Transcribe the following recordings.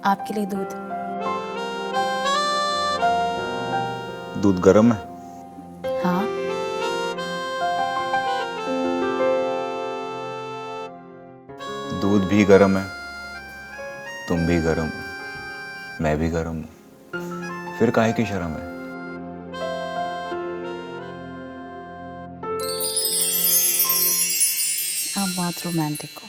आपके लिए दूध। दूध गर्म है? हाँ। दूध भी गर्म है, तुम भी गर्म हो, मैं भी गर्म हूं, फिर काहे की शर्म है? आप बहुत रोमांटिक हो।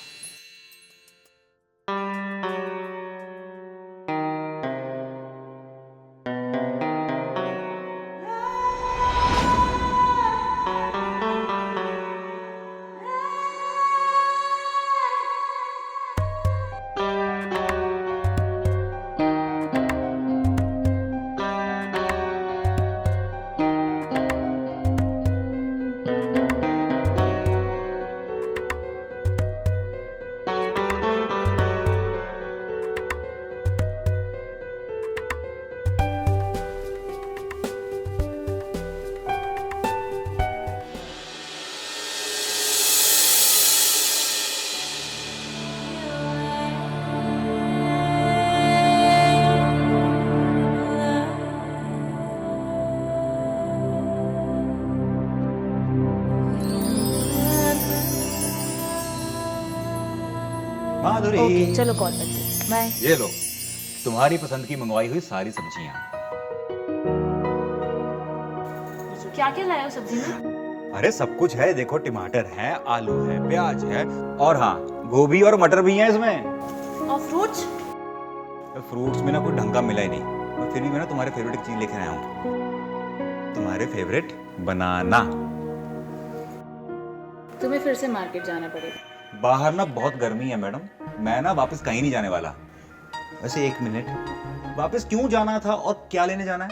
माधुरी, ओके चलो कॉल करती हूँ। बाय। ये लो तुम्हारी पसंद की मंगवाई हुई सारी सब्जियां। क्या क्या लाए हो सब्जी में? अरे सब कुछ है, देखो टमाटर है, आलू है, प्याज है, और हाँ गोभी और मटर भी हैं इसमें। और फ्रूट्स? फ्रूट्स में ना कोई ढंग का मिला ही नहीं, मैं फिर भी मैं ना तुम्हारे फेवरेट एक चीज लेकर आया हूँ, तुम्हारे फेवरेट बनाना। तुम्हें फिर से मार्केट जाना पड़ेगा। बाहर ना बहुत गर्मी है मैडम, मैं ना वापस कहीं नहीं जाने वाला। वैसे एक मिनट, वापस क्यों जाना था और क्या लेने जाना है?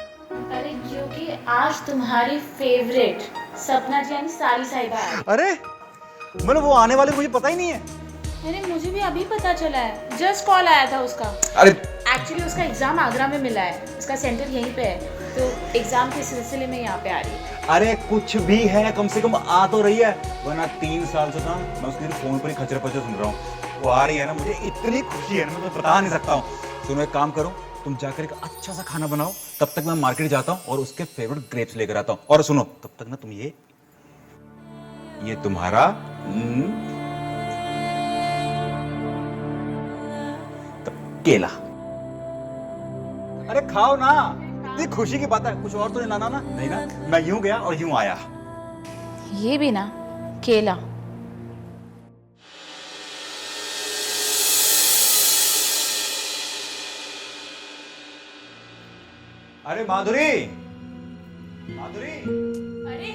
अरे क्योंकि आज तुम्हारी फेवरेट सपना जी यानी सारी साहिबा है। अरे मतलब वो आने वाले मुझे पता ही नहीं है। अरे मुझे भी अभी पता चला है, जस्ट कॉल आया था उसका। अरे एक्चुअली उसका एग्जाम आगरा में मिला है, उसका सेंटर यहीं पे है, तो एग्जाम के सिलसिले में यहाँ पे आ रही है। अरे कुछ भी है, कम से कम आ तो रही है, वरना 3 साल से था मैं उसके फोन पर ही खचर पचर सुन रहा हूँ। वो आ रही है ना, मुझे इतनी खुशी है ना, मैं तो बता नहीं सकता हूँ। सुनो एक काम करो, तुम जाकर एक अच्छा सा खाना बनाओ, तब तक मैं मार्केट जाता हूँ और उसके फेवरेट ग्रेप्स लेकर आता हूँ। और सुनो तब तक ना तुम ये तुम्हारा केला, अरे खाओ ना, इतनी खुशी की बात है, कुछ और तो नहीं लाना ना? नहीं ना, मैं यूं गया और यूं आया। ये भी ना केला। अरे माधुरी, माधुरी,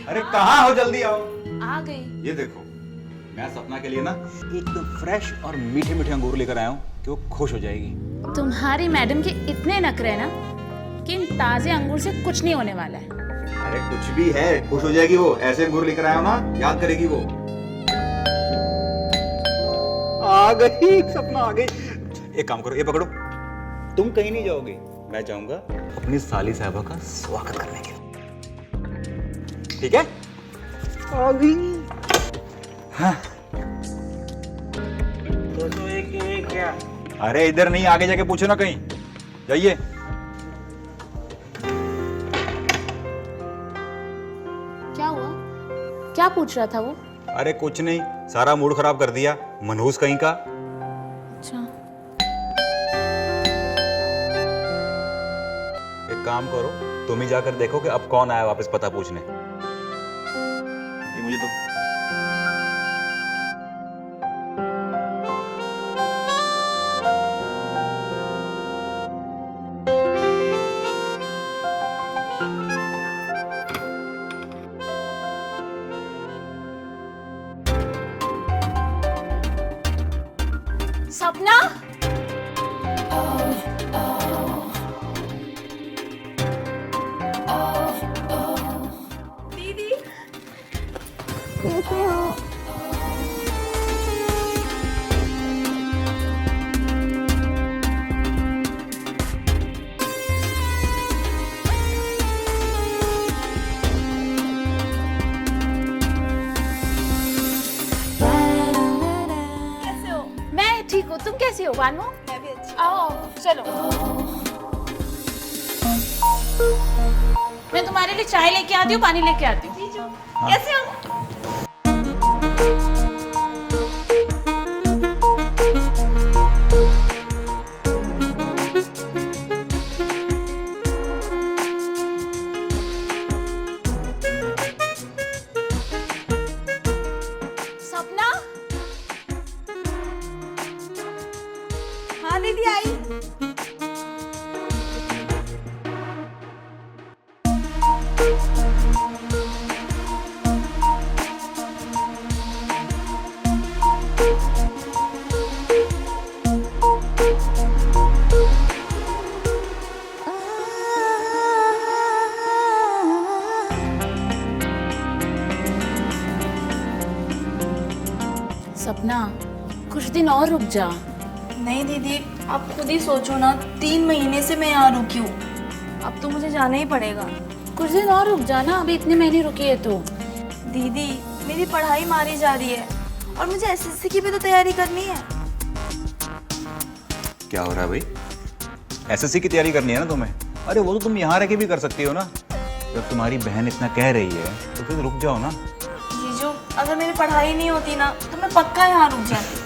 अरे हाँ। कहाँ हो, जल्दी आओ। आ गई। ये देखो मैं सपना के लिए ना एकदम फ्रेश और मीठे मीठे अंगूर लेकर आया हूँ कि वो खुश हो जाएगी। तुम्हारी मैडम के इतने नखरे हैं ना कि इन ताजे अंगूर से कुछ नहीं होने वाला है। अरे कुछ भी है, खुश हो जाएगी वो, ऐसे अंगूर लेकर आया हूँ ना, याद करेगी वो। आ गई सपना, आ गई। एक काम करो, ये पकड़ो, तुम कहीं नहीं जाओगे, मैं जाऊंगा अपनी साली साहबा का स्वागत करने के लिए, ठीक है? आ गई। हाँ। तो ये क्या? अरे इधर नहीं, आगे जाके पूछो ना कहीं, जाइए। क्या हुआ? क्या पूछ रहा था वो? अरे कुछ नहीं, सारा मूड खराब कर दिया, मनहूस कहीं का। अच्छा। एक काम करो, तुम ही जाकर देखो कि अब कौन आया वापस पता पूछने। ये मुझे तो सपना। दीदी कैसे हो? कैसे हो? मैं ठीक हूँ, तुम कैसी हो बानू? मैं भी अच्छी आओ चलो, मैं तुम्हारे लिए चाय लेके आती हूँ, पानी लेके आती हूँ। कैसे हो? सपना, हाँ दीदी आई। सपना कुछ दिन और रुक जा। नहीं दीदी, आप खुद ही सोचो ना, 3 महीने से मैं यहाँ रुकी हूँ। अब तो मुझे जाना ही पड़ेगा। कुछ दिन और रुक जा ना, अभी इतने महीने रुकी है तो। दीदी मेरी पढ़ाई मारी जा रही है और मुझे एसएससी की भी तो तैयारी करनी है। क्या हो रहा है भाई? एसएससी की तैयारी करनी है ना तुम्हें? अरे वो तो तुम यहाँ रह के भी कर सकती हो ना। जब तुम्हारी बहन इतना कह रही है तो फिर रुक जाओ ना। जीजू, अगर मेरी पढ़ाई नहीं होती ना तो मैं पक्का यहाँ रुक जाती।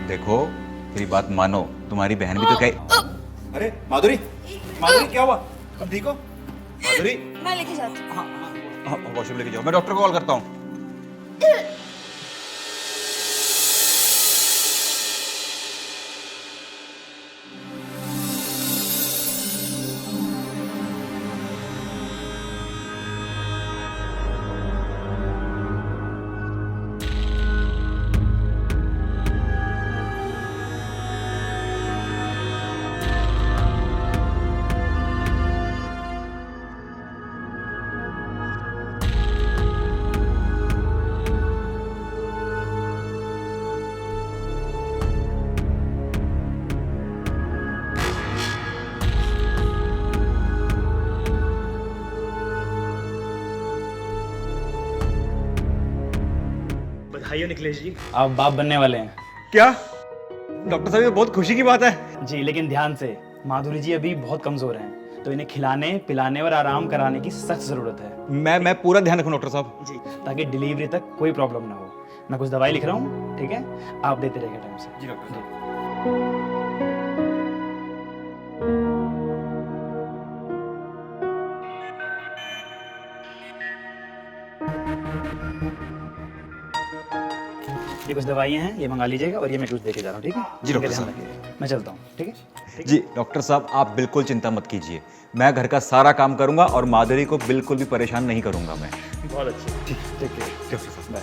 देखो मेरी बात मानो, तुम्हारी बहन भी तो कह। अरे माधुरी, माधुरी क्या हुआ? तुम ठीक हो? माधुरी, मैं लेके जाती हूँ। हाँ वॉशरूम लेके जाओ, मैं डॉक्टर को कॉल करता हूँ। बधाई हो निखिलेश जी, आप बाप बनने वाले हैं। क्या डॉक्टर साहब, ये बहुत खुशी की बात है। जी लेकिन ध्यान से, माधुरी जी अभी बहुत कमजोर हैं, तो इन्हें खिलाने पिलाने और आराम कराने की सख्त जरूरत है। मैं पूरा ध्यान रखूं डॉक्टर साहब। जी, ताकि डिलीवरी तक कोई प्रॉब्लम ना हो। मैं कुछ दवाई लिख रहा हूँ, ठीक है? आप देते रहेंगे टाइम से। जी डॉक्टर साहब। ये कुछ दवाइयाँ हैं, ये मंगा लीजिएगा, और ये मैं कुछ देके जा रहा हूँ, ठीक है? जी, डॉक्टर ध्यान साहब। रखिएगा। मैं चलता हूँ, ठीक है? जी डॉक्टर साहब, आप बिल्कुल चिंता मत कीजिए, मैं घर का सारा काम करूंगा और माधुरी को बिल्कुल भी परेशान नहीं करूंगा मैं। बहुत अच्छे, ठीक है डॉक्टर साहब बाय।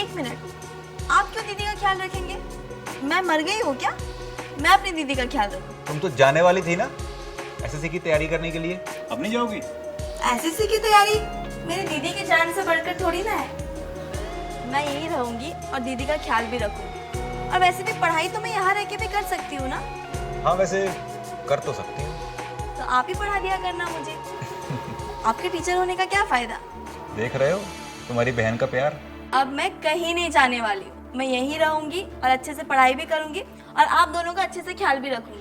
1 मिनट, आप क्यों दीदी का ख्याल रखेंगे? मैं मर गई हूँ क्या? मैं अपनी दीदी का ख्याल रखूँ। तुम तो जाने वाली थी ना एसएससी की तैयारी करने के लिए, अब नहीं जाओगी? एसएससी की तैयारी मेरी दीदी की जान से बढ़कर थोड़ी ना है। मैं यहीं रहूंगी और दीदी का ख्याल भी रखूंगी। और वैसे भी पढ़ाई तो मैं यहाँ रह के भी कर सकती हूँ ना। हाँ वैसे कर तो सकती हूँ। तो आप ही पढ़ा दिया करना मुझे। आपके टीचर होने का क्या फायदा? देख रहे हो तुम्हारी बहन का प्यार। अब मैं कहीं नहीं जाने वाली हूँ, मैं यहीं रहूंगी और अच्छे से पढ़ाई भी करूंगी और आप दोनों का अच्छे से ख्याल भी रखूंगी।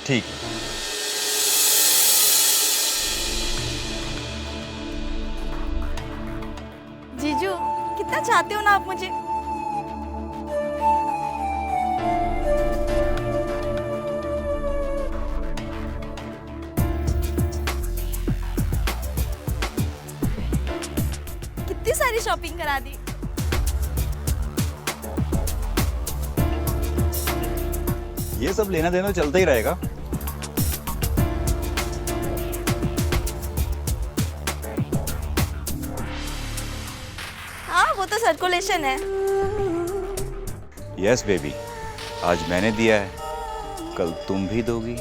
ठीक है। जीजू, कितना चाहते हो ना आप मुझे। कितनी सारी शॉपिंग करा दी। ये सब लेना देना चलता ही रहेगा। हाँ वो तो सर्कुलेशन है। यस बेबी, आज मैंने दिया है, कल तुम भी दोगी।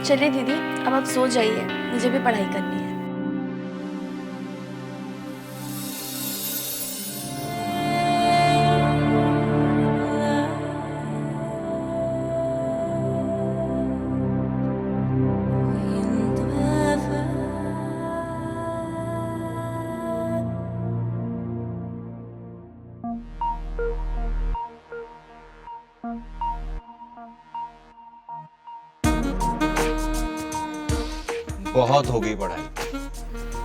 चलिए दीदी, अब आप सो जाइए, मुझे भी पढ़ाई करनी है। बहुत हो गई पढ़ाई,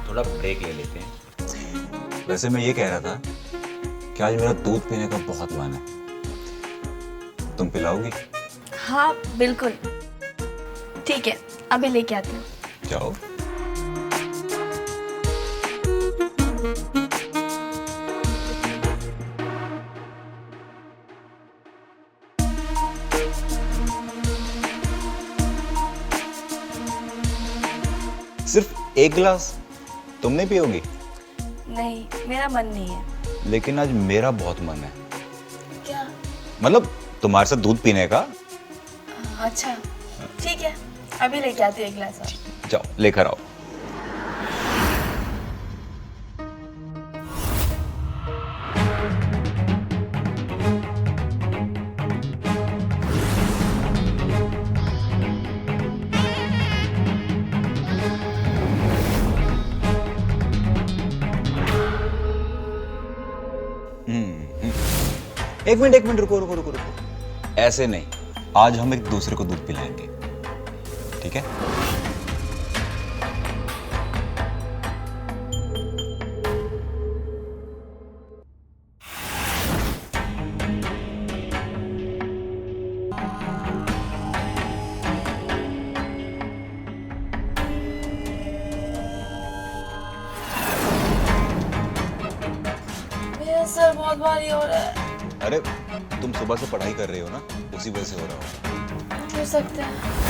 थोड़ा ब्रेक ले लेते हैं। वैसे मैं ये कह रहा था कि आज मेरा दूध पीने का बहुत मन है, तुम पिलाओगी? हाँ बिल्कुल, ठीक है, अभी लेके आती हूँ। जाओ। सिर्फ एक गिलास? तुम नहीं पियोगी? नहीं, मेरा मन नहीं है। लेकिन आज मेरा बहुत मन है। क्या? मतलब तुम्हारे साथ दूध पीने का। अच्छा ठीक है, अभी लेके आती हूँ एक गिलास और। जाओ लेकर आओ। एक मिनट रुको रुको रुको रुको। ऐसे नहीं, आज हम एक दूसरे को दूध पिलाएंगे, ठीक है? मेरा सर बहुत भारी हो रहा है। अरे तुम सुबह से पढ़ाई कर रहे हो ना, उसी वजह से हो रहा हो। हो सकता है।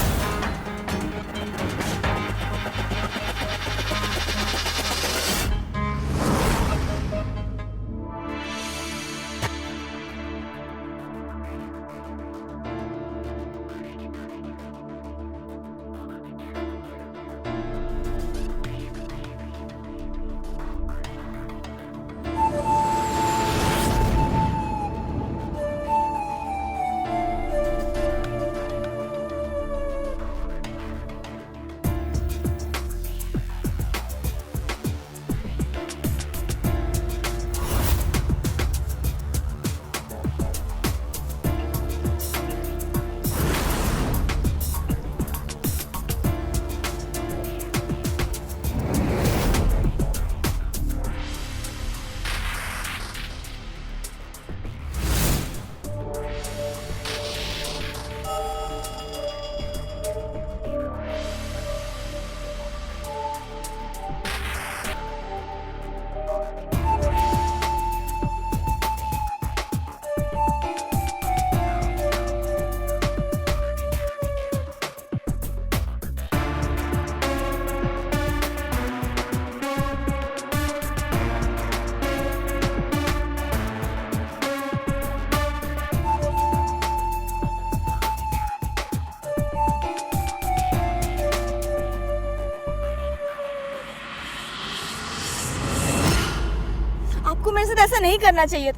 आपको मेरे साथ ऐसा नहीं करना चाहिए।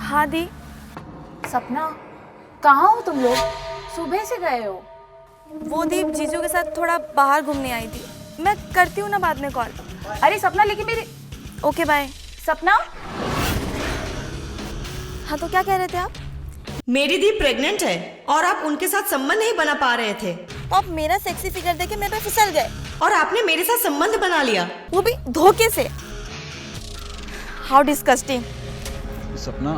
हाँ दी। सपना, कहाँ हो तुम लोग? सुबह से गए हो। वो दी जीजू के साथ थोड़ा बाहर घूमने आई थी। मैं करती हूँ ना बाद में कॉल। अरे सपना, लेकिन मेरी। Okay bye. सपना। हाँ तो क्या कह रहे थे आप? मेरी दी प्रेग्नेंट है और आप उनके साथ संबंध नहीं बना पा रहे थे, तो आप मेरा सेक्सी फिगर देख के मेरे पे फिसल गए और आपने मेरे साथ संबंध बना लिया, वो भी धोखे से। How disgusting. सपना,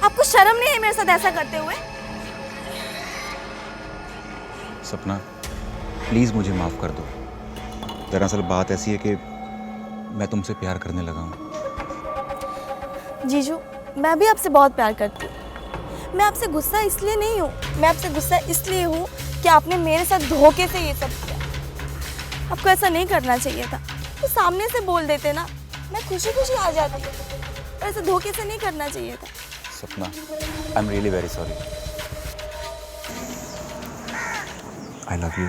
आपको शर्म नहीं है मेरे साथ ऐसा करते हुए? सपना प्लीज मुझे माफ कर दो। दरअसल बात ऐसी है कि मैं तुमसे प्यार करने लगा हूँ। जीजू, मैं भी आपसे बहुत प्यार करती हूँ। मैं आपसे गुस्सा इसलिए नहीं हूँ, मैं आपसे गुस्सा इसलिए हूँ कि आपने मेरे साथ धोखे से ये सब किया। आपको ऐसा नहीं करना चाहिए था, तो सामने से बोल देते ना, मैं खुशी खुशी आ जाती। पर ऐसे धोखे से नहीं करना चाहिए था। सपना, I am really very sorry. I love you.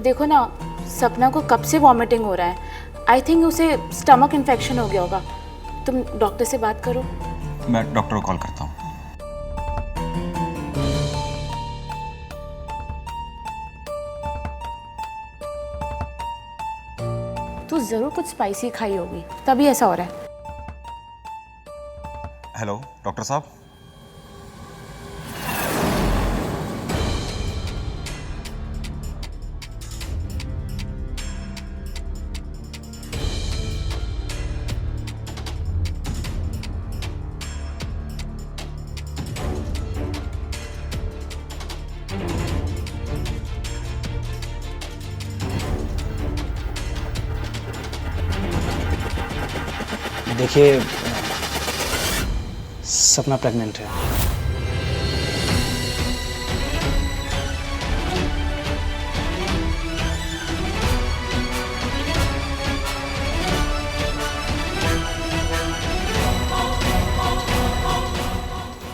देखो ना, सपना को कब से वॉमिटिंग हो रहा है। आई थिंक उसे स्टमक इन्फेक्शन हो गया होगा। तुम डॉक्टर से बात करो। मैं डॉक्टर को कॉल करता हूँ। तू जरूर कुछ स्पाइसी खाई होगी, तभी ऐसा हो रहा है। हेलो डॉक्टर साहब। देखिए, सपना प्रेग्नेंट है।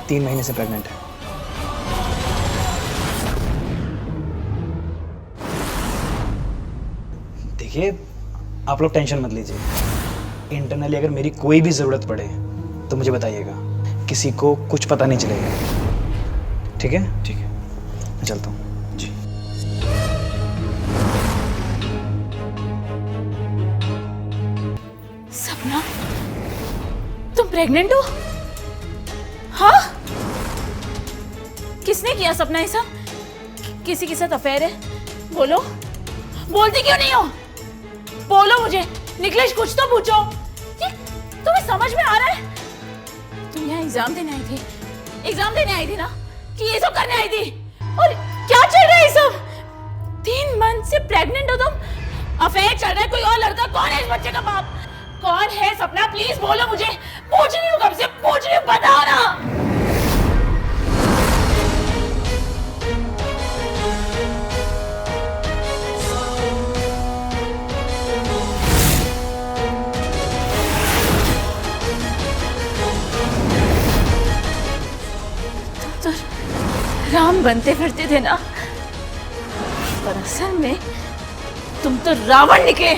तीन महीने से प्रेग्नेंट है। देखिए, आप लोग टेंशन मत लीजिए। इंटरनली अगर मेरी कोई भी ज़रूरत पड़े तो मुझे बताइएगा, किसी को कुछ पता नहीं चलेगा। ठीक है? ठीक है, मैं चलता हूँ जी। सपना, तुम प्रेग्नेंट हो? हाँ? किसने किया सपना ये सब? किसी के साथ अफेयर है? बोलो, बोलती क्यों नहीं हो? बोलो मुझे, निकलेश कुछ तो पूछो। ये तुम्हें समझ में आ रहा है? तुम यहाँ एग्जाम देने आई थी, एग्जाम देने आई थी ना, कि ये सब करने आई थी? और क्या चल रहा है ये सब? 3 मंथ से प्रेग्नेंट हो तुम, अफेयर चल रहा है, कोई और लड़का? कौन है इस बच्चे का बाप? कौन है सपना? प्लीज बोलो मुझे, पूछ रही हूँ, कब से पूछ रही हूँ, बताओ ना। तो राम बनते फिरते थे ना, पर असल में तुम तो रावण निकले।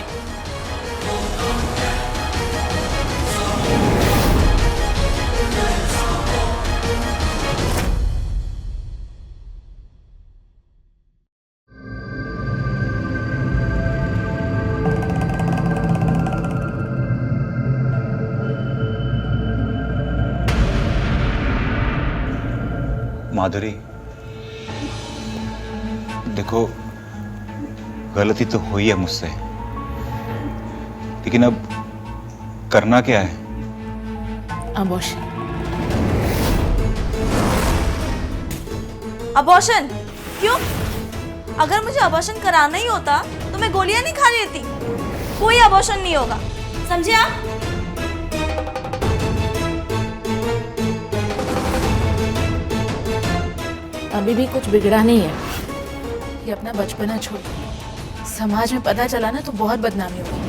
माधुरी, देखो गलती तो हुई है मुझसे, लेकिन अब करना क्या है? अबॉर्शन। अबॉर्शन? क्यों? अगर मुझे अबॉर्शन कराना ही होता तो मैं गोलियां नहीं खा लेती। कोई अबॉर्शन नहीं होगा, समझे आप? अभी भी कुछ बिगड़ा नहीं है। ये अपना बचपना छोड़, समाज में पता चला ना तो बहुत बदनामी होगी।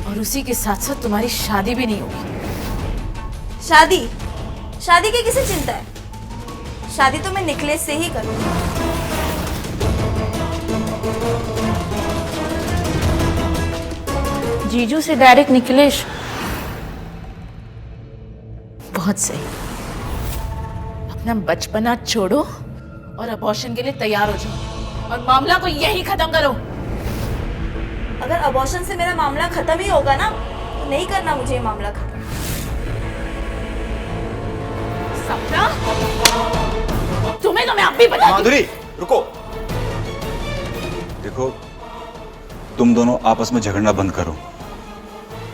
और उसी के साथ साथ तुम्हारी शादी भी नहीं होगी। शादी शादी की किसे चिंता है? शादी तो मैं निकलेश से ही करूंगी। जीजू से डायरेक्ट निकलेश? बहुत सही। अपना बचपना छोड़ो और अबॉर्शन के लिए तैयार हो जाओ और मामला को यही खत्म करो। अगर अबॉर्शन से मेरा मामला खत्म ही होगा ना, तो नहीं करना मुझे ये मामला खत्म। सपना, तुम्हें तो मैं अब भी बता दूं। माधुरी रुको। देखो, तुम दोनों आपस में झगड़ना बंद करो।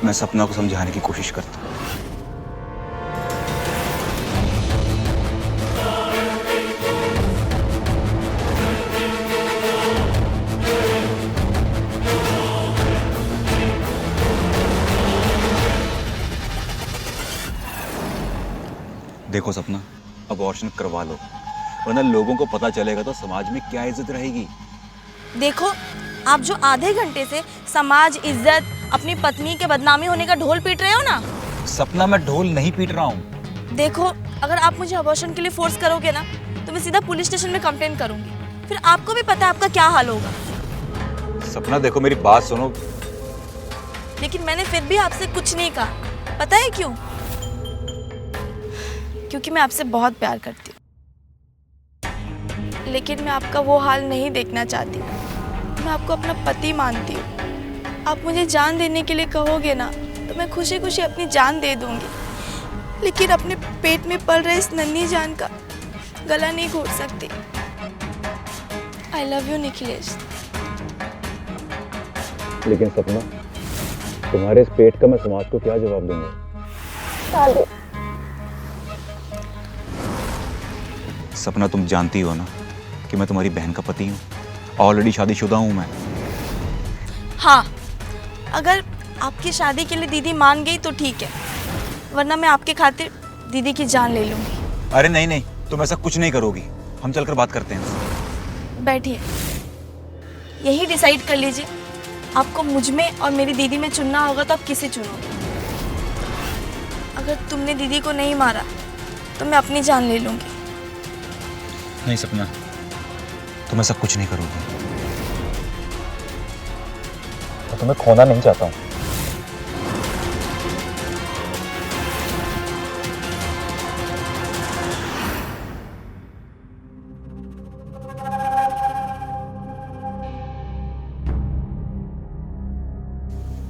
मैं सपना को समझाने की कोशिश करता हूं। देखो सपना, अबॉर्शन करवा लो, वरना लोगों को पता चलेगा तो समाज में क्या इज्जत रहेगी। देखो, आप जो आधे घंटे से समाज, इज्जत, अपनी पत्नी के बदनामी होने का ढोल पीट रहे हो ना। सपना, मैं ढोल नहीं पीट रहा हूँ। देखो, अगर आप मुझे अबॉर्शन के लिए फोर्स करोगे ना, तो मैं सीधा पुलिस स्टेशन में कंप्लेंट करूंगी। फिर आपको भी पता है आपका क्या हाल होगा। सपना देखो, मेरी बात सुनो। लेकिन मैंने फिर भी आपसे कुछ नहीं कहा। पता है क्यों? क्योंकि मैं आपसे बहुत प्यार करती हूँ, लेकिन मैं आपका वो हाल नहीं देखना चाहती। मैं आपको अपना पति मानती हूँ। आप मुझे जान देने के लिए कहोगे ना, तो मैं खुशी खुशी अपनी जान दे दूंगी। लेकिन अपने पेट में पल रहे इस नन्ही जान का गला नहीं घोट सकती। I love you Nikhilesh. लेकिन सपना, तुम्हारे इस पेट का मैं समाज को क्या जवाब दूंगा? सपना, तुम जानती हो ना कि मैं तुम्हारी बहन का पति हूँ। ऑलरेडी शादीशुदा हूँ मैं। हाँ, अगर आपकी शादी के लिए दीदी मान गई तो ठीक है, वरना मैं आपके खातिर दीदी की जान ले लूंगी। अरे नहीं नहीं, तुम ऐसा कुछ नहीं करोगी। हम चलकर बात करते हैं। बैठिए, यही डिसाइड कर लीजिए। आपको मुझ में और मेरी दीदी में चुनना होगा तो आप किसे चुनोगे? अगर तुमने दीदी को नहीं मारा तो मैं अपनी जान ले लूंगी। नहीं सपना, तुम ऐसा कुछ नहीं करोगी। मैं तुम्हें खोना नहीं चाहता हूँ।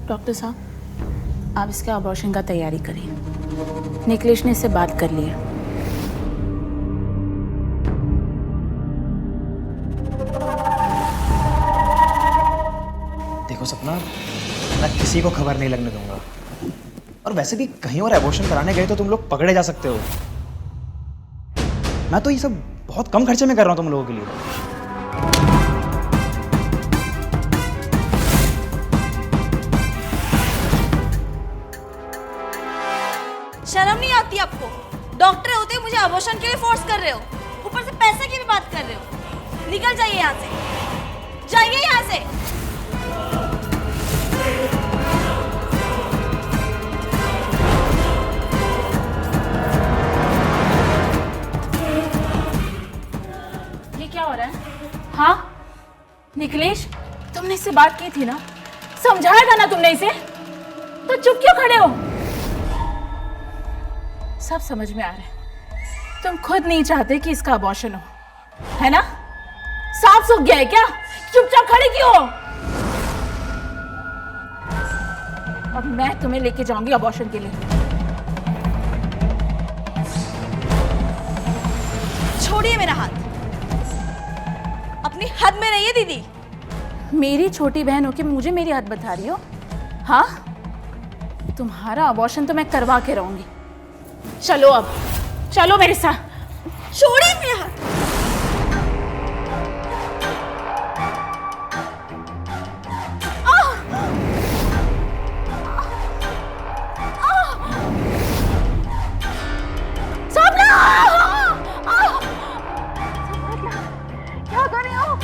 डॉक्टर साहब, आप इसका अबॉर्शन का तैयारी करिए। निखिलेश ने इससे बात कर ली है। देखो सपना, मैं किसी को खबर नहीं लगने दूंगा। और वैसे भी कहीं और एबॉर्शन कराने गए तो तुम लोग पकड़े जा सकते हो। मैं तो ये सब बहुत कम खर्चे में कर रहा हूँ तुम लोगों के लिए। शर्म नहीं आती आपको? डॉक्टर होते मुझे अबॉर्शन के लिए फोर्स कर रहे हो, ऊपर से पैसे की भी बात कर रहे हो। निकल जाइए यहाँ से, जाइए यहाँ से। ये क्या हो रहा है? हाँ निखिलेश, तुमने इससे बात की थी ना, समझाया था ना तुमने इसे, तो चुप क्यों खड़े हो? सब समझ में आ रहा है। तुम खुद नहीं चाहते कि इसका अबॉर्शन हो, है ना? साफ सूख गया है क्या? चुपचाप खड़े क्यों हो? अब मैं तुम्हें लेके जाऊंगी अबॉर्शन के लिए। छोड़िए मेरा हाथ, अपनी हद में रहिए दीदी। मेरी छोटी बहन हो के मुझे मेरी हद बता रही हो? हाँ, तुम्हारा अबॉर्शन तो मैं करवा के रहूंगी। चलो अब, चलो मेरे साथ। छोड़िए मेरा हाथ। सपना! क्या कर रही हो?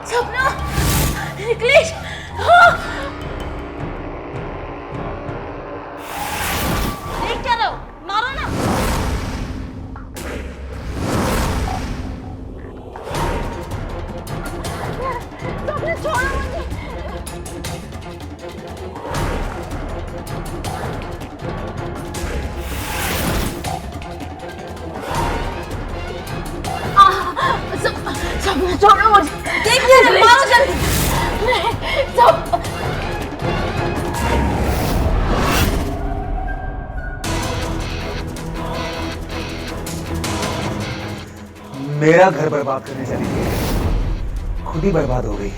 सपना! निखिलेश! मेरा घर बर्बाद करने चली गई, खुद ही बर्बाद हो गई।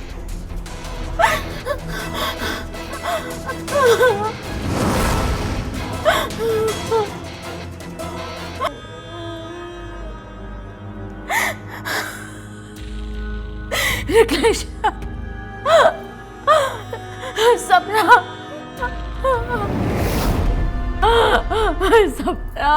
निकलेश, सपना, सपना,